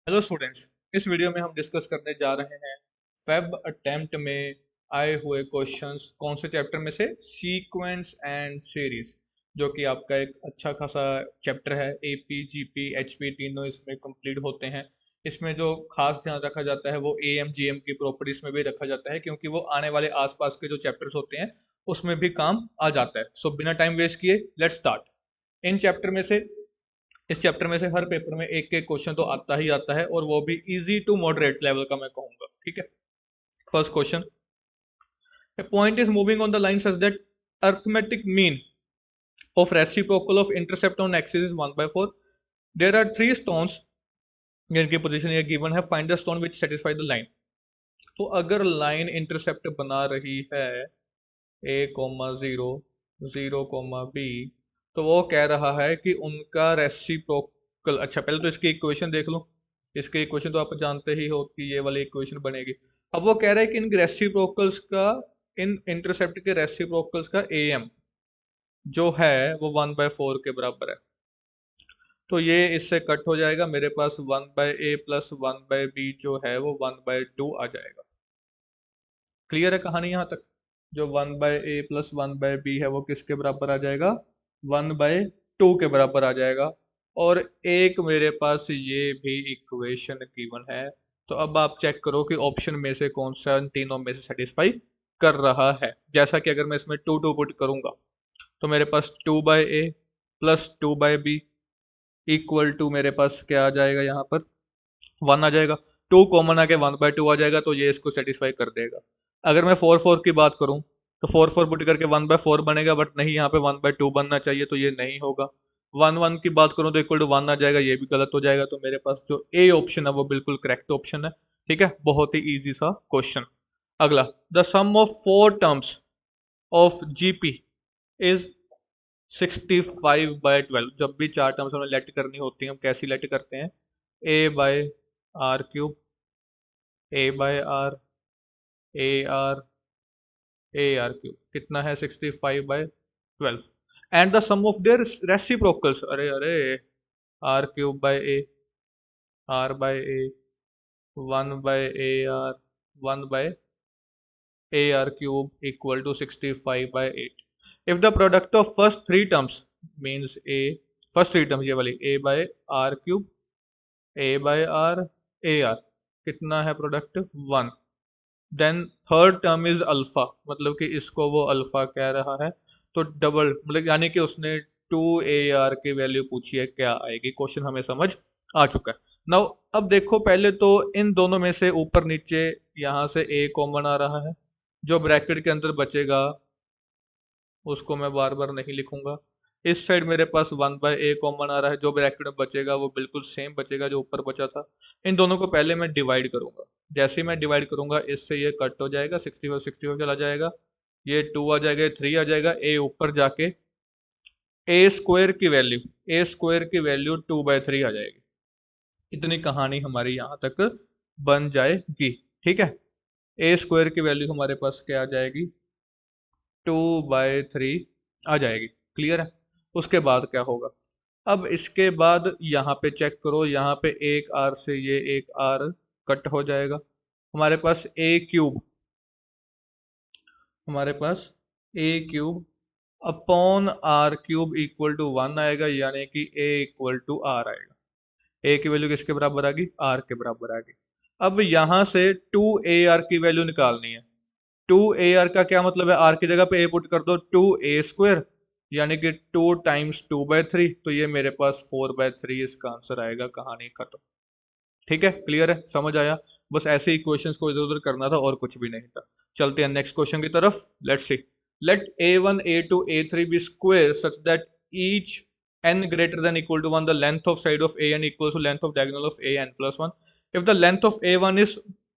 Hello students. इस video में हम डिस्कस करने जा रहे हैं वेब अटेम्प्ट में आए हुए क्वेश्चंस। कौन से चैप्टर में से? सीक्वेंस एंड सीरीज, जो कि आपका एक अच्छा खासा चैप्टर है। एपी जीपी एचपी तीनों इसमें कंप्लीट होते हैं। इसमें जो खास ध्यान रखा जाता है वो एएम जीएम की प्रॉपर्टीज में भी रखा जाता है, क्योंकि वो आने वाले आसपास के जो चैप्टर्स होते हैं उसमें भी काम आ जाता है। सो बिना टाइम वेस्ट किए लेट्स स्टार्ट। इन चैप्टर में से इस चैप्टर में से हर पेपर में एक एक क्वेश्चन तो आता ही आता है, और वो भी इजी टू मॉडरेट लेवल का मैं कहूंगा। ठीक है। First question, a point is moving on the line such that arithmetic mean of reciprocal of intercept on axis is 1 by 4. There are three stones जिनकी पोजीशन ये गिवन है। Find the stone which satisfy the line. तो अगर line intercept बना रही है a comma zero, zero comma b, तो वो कह रहा है कि उनका रेसिप्रोकल। अच्छा, पहले तो इसकी इक्वेशन देख लो। इसकी इक्वेशन तो आप जानते ही हो कि ये वाली इक्वेशन बनेगी। अब वो कह रहा है कि इन रेसिप्रोकल्स का, इन इंटरसेप्ट के रेसिप्रोकल्स का एम जो है वो 1/4 के बराबर है। तो ये इससे कट हो जाएगा, मेरे पास 1/a प्लस 1/b जो है वो 1/2 आ जाएगा। क्लियर है कहानी यहाँ तक? जो 1/a प्लस 1/b है वो किसके बराबर आ जाएगा? 1/2 के बराबर आ जाएगा। और एक मेरे पास ये भी इक्वेशन गिवन है। तो अब आप चेक करो कि ऑप्शन में से कौन सा इन तीनों में से सेटिस्फाई कर रहा है। जैसा कि अगर मैं इसमें 2 पुट करूंगा तो मेरे पास 2/a plus 2/b equal to मेरे पास क्या आ जाएगा? यहाँ पर 1 आ जाएगा। 2 कॉमन आके 1/2 आ जाएगा, तो ये इसको सेटिस्फाई कर देगा। अगर मैं 4/4 की बात करूं तो 4/4 पुट करके 1/4 बनेगा, बट नहीं, यहाँ पे 1/2 बनना चाहिए, तो ये नहीं होगा। 1/1 की बात करूं तो इक्वल टू 1 आ जाएगा, ये भी गलत हो जाएगा। तो मेरे पास जो ए ऑप्शन है वो बिल्कुल करेक्ट ऑप्शन है। ठीक है, बहुत ही इजी सा क्वेश्चन। अगला, the sum of 4 terms of GP is 65/12। जब भी 4 टर्म्स हमें लेट करनी होती है, हम कैसी लेट करते हैं? a/r³ a/r AR AR³ कितना है? 65/12। And the sum of their reciprocals, अरे अरे, r³ a, r/a, 1/ar, 1/ar³ equal to 65/8। if the product of first three terms means a, first three terms ये वाली a/r³, a/r, ar कितना है product? 1। Then third term is alpha, मतलब कि इसको वो अल्फा कह रहा है। तो डबल, मतलब यानी कि उसने 2AR की वैल्यू पूछी है, क्या आएगी? क्वेश्चन हमें समझ आ चुका है। नाउ अब देखो, पहले तो इन दोनों में से ऊपर नीचे यहाँ से ए कॉमन आ रहा है। जो ब्रैकेट के अंदर बचेगा उसको मैं बार बार नहीं लिखूंगा। इस साइड मेरे पास 1/a कॉमन आ रहा है, जो ब्रैकेट में बचेगा वो बिल्कुल सेम बचेगा जो ऊपर बचा था। इन दोनों को पहले मैं डिवाइड करूंगा। जैसे ही मैं डिवाइड करूंगा इससे ये कट हो जाएगा, 65 65 चला जाएगा, ये 2 आ जाएगा, ये 3 आ जाएगा। ए ऊपर जाके ए स्क्वायर की वैल्यू 2/3 आ जाएगी। इतनी कहानी हमारी यहाँ तक बन जाएगी। ठीक है, ए स्क्वायर की वैल्यू हमारे पास क्या आ जाएगी? 2/3 आ जाएगी। क्लियर है? उसके बाद क्या होगा? अब इसके बाद यहाँ पे चेक करो, यहाँ पे एक आर से ये एक आर कट हो जाएगा। हमारे पास a³ हमारे पास a³ upon r³ equal to 1 आएगा, यानी कि a इक्वल टू r आएगा। a की वैल्यू किसके बराबर आ गई? r के बराबर आ गई। अब यहाँ से 2AR की वैल्यू निकालनी है। 2AR का क्या मतलब है? r की जगह पे a पुट कर दो, 2a² यानी कि 2 टाइम्स 2/3, तो ये मेरे पास 4/3 इसका आंसर आएगा। कहानी खत्म। ठीक है, क्लियर है? समझ आया? बस ऐसे इक्वेशंस को इधर उधर करना था और कुछ भी नहीं था। चलते हैं नेक्स्ट क्वेश्चन की तरफ। Let's see. Let a1 a2 a3 be square such that each n greater than equal to 1 the length of side of an equals to length of diagonal of an plus 1। if the length of a1 is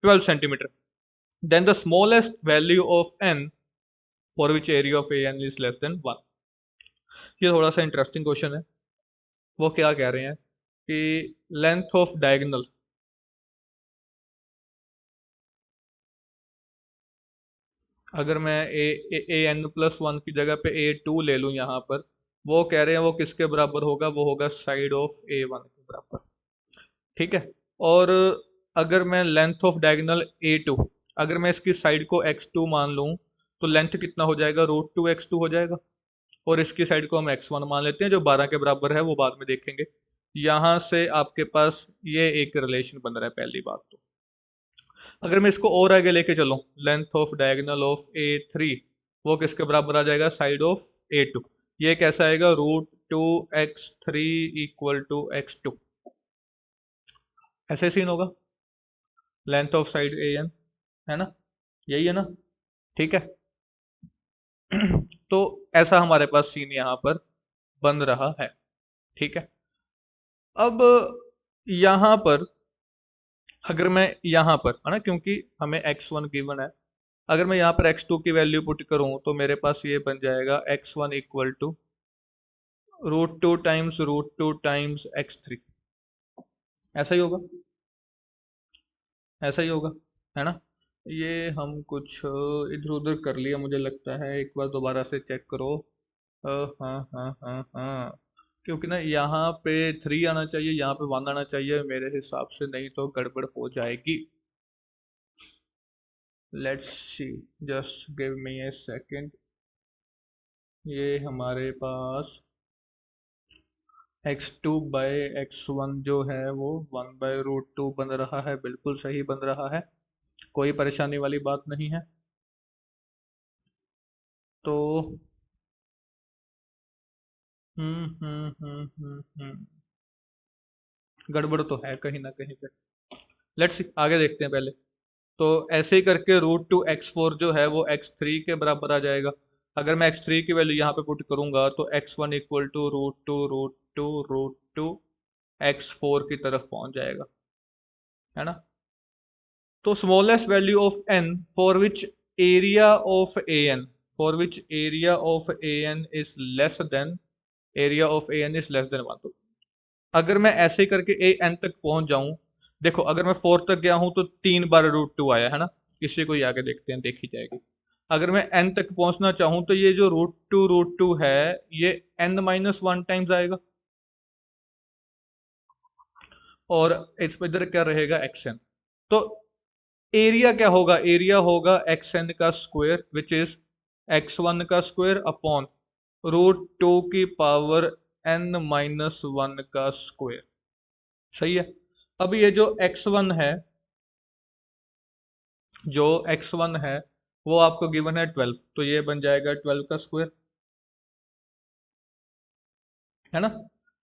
12 centimeter, then the smallest value of n for which area of an is less than 1। ये थोड़ा सा interesting question है। वो क्या कह रहे हैं कि लेंथ ऑफ डायगोनल, अगर मैं an+1 की जगह पे a2 ले लूँ यहाँ पर, वो कह रहे हैं वो किसके बराबर होगा? वो होगा साइड ऑफ a1 के बराबर। ठीक है, और अगर मैं लेंथ ऑफ डायगोनल A2, अगर मैं इसकी साइड को x2 मान लूँ, तो लेंथ कितना हो जाएगा, √2x2 हो जाएगा। और इसकी साइड को हम x1 मान लेते हैं, जो 12 के बराबर है, वो बाद में देखेंगे। यहाँ से आपके पास ये एक रिलेशन बन रहा है, पहली बात तो। अगर मैं इसको और आगे लेके चलूँ, length of diagonal of A3, वो किसके बराबर आ जाएगा, साइड ऑफ A2। ये कैसा आएगा, √2x3 इक्वल टू x2। ऐसे सीन होगा, लेंथ ऑफ साइड AN, है ना, यही है ना, ठीक है। तो ऐसा हमारे पास सीन यहाँ पर बन रहा है, ठीक है। अब यहाँ पर अगर मैं यहाँ पर, है ना, क्योंकि हमें x1 गिवन है, अगर मैं यहाँ पर x2 की वैल्यू पुट करूँ तो मेरे पास ये बन जाएगा x1 equal to √2 times x3। ऐसा ही होगा, ऐसा ही होगा, है ना। ये हम कुछ इधर उधर कर लिया मुझे लगता है, एक बार दोबारा से चेक करो। हाँ हाँ हाँ हाँ, क्योंकि ना यहाँ पे 3 आना चाहिए, यहाँ पे 1 आना चाहिए मेरे हिसाब से, नहीं तो गड़बड़ हो जाएगी। Let's see, just give me A second. ये हमारे पास x2/x1 जो है वो 1/√2 बन रहा है, बिल्कुल सही बन रहा है, कोई परेशानी वाली बात नहीं है। तो गड़बड़ तो है कहीं ना कहीं पे। लेट्स सी, आगे देखते हैं पहले। तो ऐसे ही करके √2x4 जो है वो x3 के बराबर आ जाएगा। अगर मैं x3 की वैल्यू यहाँ पे पुट करूंगा तो x1 इक्वल टू √2 x4 की तरफ पहुंच जाएगा, है ना। तो smallest value of n for which area of an, for which area of an is less than, area of an is less than 1। तो अगर मैं ऐसे ही करके an तक पहुंच जाऊं, देखो अगर मैं 4 तक गया हूं तो 3 बार √2 आया, है ना। इसी को ही आगे देखते हैं, देखी जाएगी। अगर मैं n तक पहुंचना चाहूं तो ये जो √2 है, ये n-1 टाइम्स आएगा, और इस पर इधर क्या रहेगा, xn। तो एरिया क्या होगा, एरिया होगा xn का स्क्वायर, विच इज x1 का स्क्वायर अपॉन √2 की पावर n-1 का स्क्वायर। सही है। अब ये जो x1 है, जो x1 है वो आपको गिवन है 12, तो ये बन जाएगा 12 का स्क्वायर, है ना।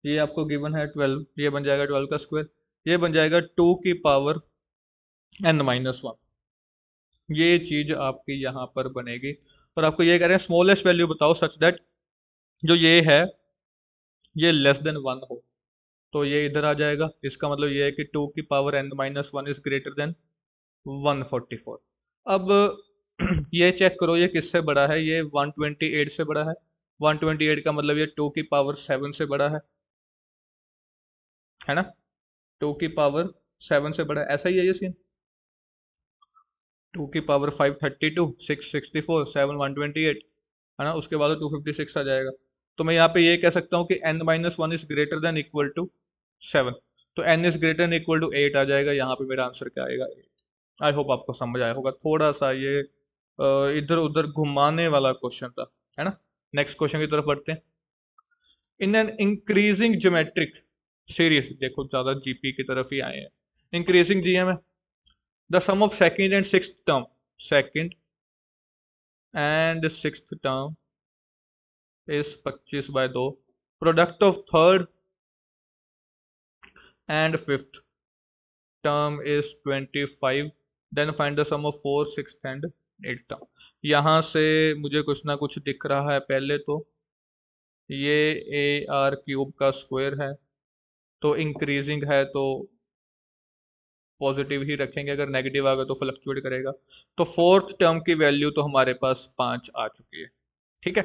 ये आपको गिवन है 12, ये बन जाएगा 12 का स्क्वायर, ये बन जाएगा 2 की पावर n-1। ये चीज आपकी यहाँ पर बनेगी। और आपको ये कह रहे हैं स्मॉलेस्ट वैल्यू बताओ सच दैट जो ये है ये लेस देन 1 हो, तो ये इधर आ जाएगा। इसका मतलब ये है कि 2 की power n-1 is greater then 144। अब ये चेक करो ये किससे बड़ा है, ये 128 से बड़ा है। 128 का मतलब ये 2 की पावर 7 से बड़ा है ना। 2 की पावर 7 से बड़ा है, ऐसा ही है ये सीन। 2 की पावर 532, 664, 7 128, है ना। उसके बाद 256 आ जाएगा। तो मैं यहाँ पे ये कह सकता हूँ कि n-1 is greater than equal to 7। तो n is greater than equal to 8 आ जाएगा, यहाँ पे मेरा आंसर क्या आएगा, 8। आई होप आपको समझ आया होगा, थोड़ा सा ये इधर उधर घुमाने वाला क्वेश्चन था, है ना। नेक्स्ट क्वेश्चन की तरफ बढ़ते हैं। In an increasing geometric series, देखो ज्यादा जीपी की तरफ ही आए हैं, इंक्रीजिंग जीएम है। The sum of second and sixth term, second and sixth term is 25/2। Product of third and fifth term is 25। Then find the sum of fourth, sixth and eighth term. यहाँ से मुझे कुछ ना कुछ दिख रहा है। पहले तो ये AR³ का स्क्वायर है, तो इंक्रीजिंग है तो पॉजिटिव ही रखेंगे, अगर नेगेटिव आ गया तो फ्लक्चुएट करेगा। तो फोर्थ टर्म की वैल्यू तो हमारे पास 5 आ चुकी है, ठीक है।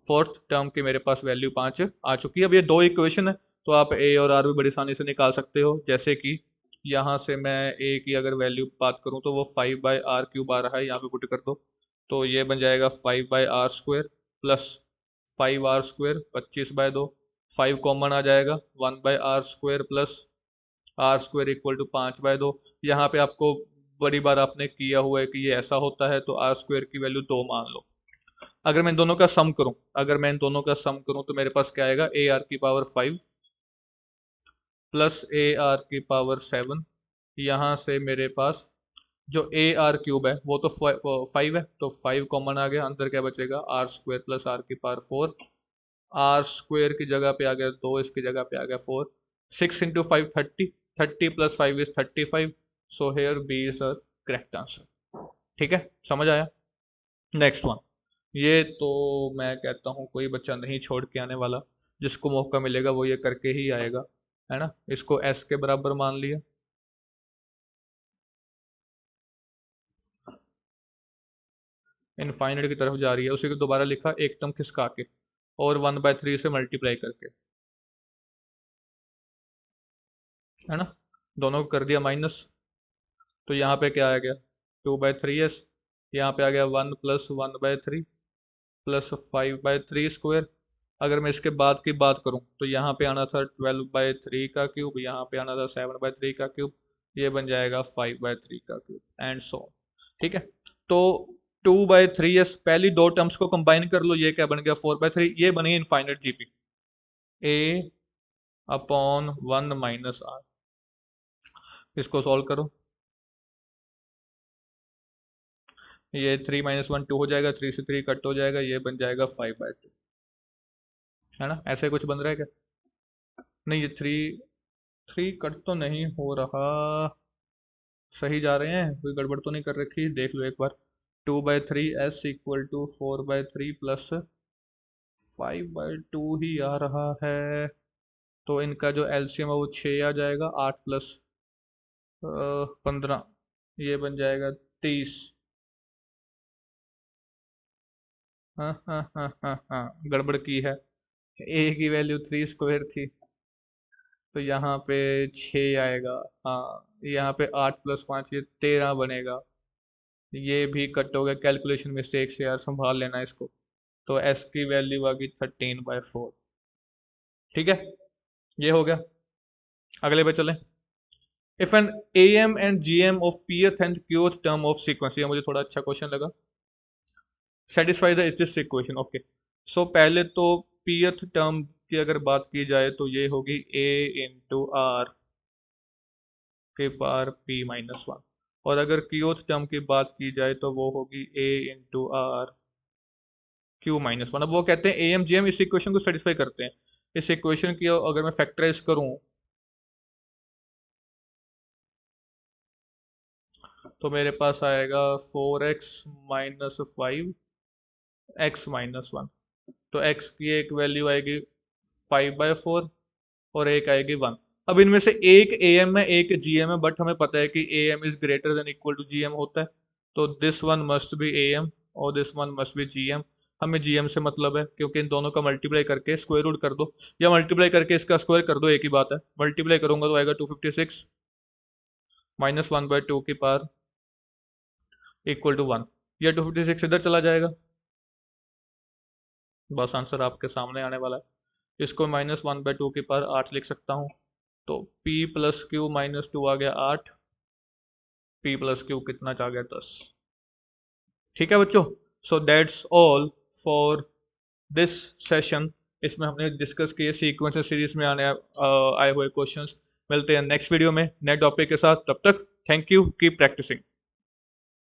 फोर्थ टर्म की मेरे पास वैल्यू 5 आ चुकी है। अब ये दो इक्वेशन है, तो आप ए और आर भी बड़ी आसानी से निकाल सकते हो। जैसे कि यहाँ से मैं ए की अगर वैल्यू बात करूँ तो वो 5/r³ आ रहा है, यहाँ पे पुट कर दो, तो ये बन जाएगा 5/r² प्लस 5r², 25/2। 5 कॉमन आ जाएगा, 1/r² plus r square equal to 5/2। यहाँ पे आपको बड़ी बार आपने किया हुआ है कि ये ऐसा होता है, तो आर स्क्वायर की वैल्यू 2 मान लो। अगर मैं इन दोनों का सम करूं, तो मेरे पास क्या आएगा, ए आर की पावर 5 प्लस ए आर की पावर 7। यहाँ से मेरे पास जो ए आर क्यूब है वो तो 5 है, तो 5 कॉमन आ गया, अंदर क्या बचेगा, आर स्क्वायर प्लस आर की पावर 4। आर स्क्वायर की जगह पे आ गया 2, इसकी जगह पे आ गया 4। 6 × 5 30, 30 + 5 = 35। So here B is a correct answer. ठीक है, समझ आया। नेक्स्ट वन, ये तो मैं कहता हूँ कोई बच्चा नहीं छोड़ के आने वाला, जिसको मौका मिलेगा वो ये करके ही आएगा, है ना। इसको एस के बराबर मान लिया, इनफाइनाइट की तरफ जा रही है, उसी को दोबारा लिखा एक टर्म खिसका के और 1/3 से मल्टीप्लाई करके, है ना। दोनों को कर दिया माइनस, तो यहाँ पे क्या आ गया, 2/3s। यहाँ पे आ गया 1 + 1/3 प्लस 5/3²। अगर मैं इसके बाद की बात करूं तो यहाँ पे आना था 12/3 का क्यूब, यहाँ पे आना था 7/3 का क्यूब, ये बन जाएगा 5/3 का क्यूब, एंड सो। ठीक है, तो 2/3s, पहली दो टर्म्स को कंबाइन कर लो, ये क्या बन गया 4/3, ये बनी इनफाइनाइट जीपी, a/1 - r। इसको सॉल्व करो, ये 3 - 1 2 हो जाएगा, 3 से 3 कट हो जाएगा, ये बन जाएगा 5/2, है ना। ऐसे कुछ बन रहा है क्या, नहीं ये 3 कट तो नहीं हो रहा, सही जा रहे हैं, कोई गड़बड़ तो नहीं कर रखी, देख लो एक बार। 2/3s इक्वल टू 4/3 प्लस 5/2 ही आ रहा है, तो इनका जो एलसीएम है वो 6 आ जाएगा, 8 + 15, ये बन जाएगा 30। हाँ हाँ हाँ हाँ हाँ, गड़बड़ की है, ए की वैल्यू 3² थी, तो यहाँ पे 6 आएगा। हाँ, यहाँ पे 8 + 5 ये 13 बनेगा, ये भी कट हो गया कैलकुलेशन मिस्टेक से, यार संभाल लेना इसको। तो एस की वैल्यू आ गई 13/4। ठीक है, ये हो गया। अगले पे चलें। If an A M and G M of pth and qth term of sequence, ये मुझे थोड़ा अच्छा क्वेश्चन लगा। Satisfy the this equation, okay. So पहले तो pth टर्म की अगर बात की जाए तो ये होगी a/r के पावर p-1, और अगर qth टर्म की बात की जाए तो वो होगी a/r q-1। अब वो कहते हैं ए एम जी एम इस इक्वेशन को सेटिस्फाई करते हैं। इस इक्वेशन की अगर मैं फैक्टराइज करूं तो मेरे पास आएगा 4x - 5 x - 1। तो x की एक वैल्यू आएगी 5/4 और एक आएगी 1। अब इनमें से एक ए एम है, एक जी एम है, बट हमें पता है कि A M is greater than equal to G M होता है, तो this one must be A M और this one must be G M. हमें जी एम से मतलब है क्योंकि इन दोनों का मल्टीप्लाई करके स्क्वायर रूट कर दो, या मल्टीप्लाई करके इसका स्क्वायर कर दो, एक ही बात है। मल्टीप्लाई करूंगा तो आएगा 256 -1/2 की पावर इक्वल टू 1। यह 256 इधर चला जाएगा, बस आंसर आपके सामने आने वाला है। इसको -1/2 की पावर 8 लिख सकता हूँ, तो p + q - 2 आ गया 8, p + q कितना आ गया 10। ठीक है बच्चों, so that's all for this session. इसमें हमने डिस्कस किए सीक्वेंस सीरीज में आए हुए क्वेश्चंस। मिलते हैं नेक्स्ट वीडियो में नए टॉपिक के साथ, तब तक थैंक यू, कीप प्रैक्टिसिंग।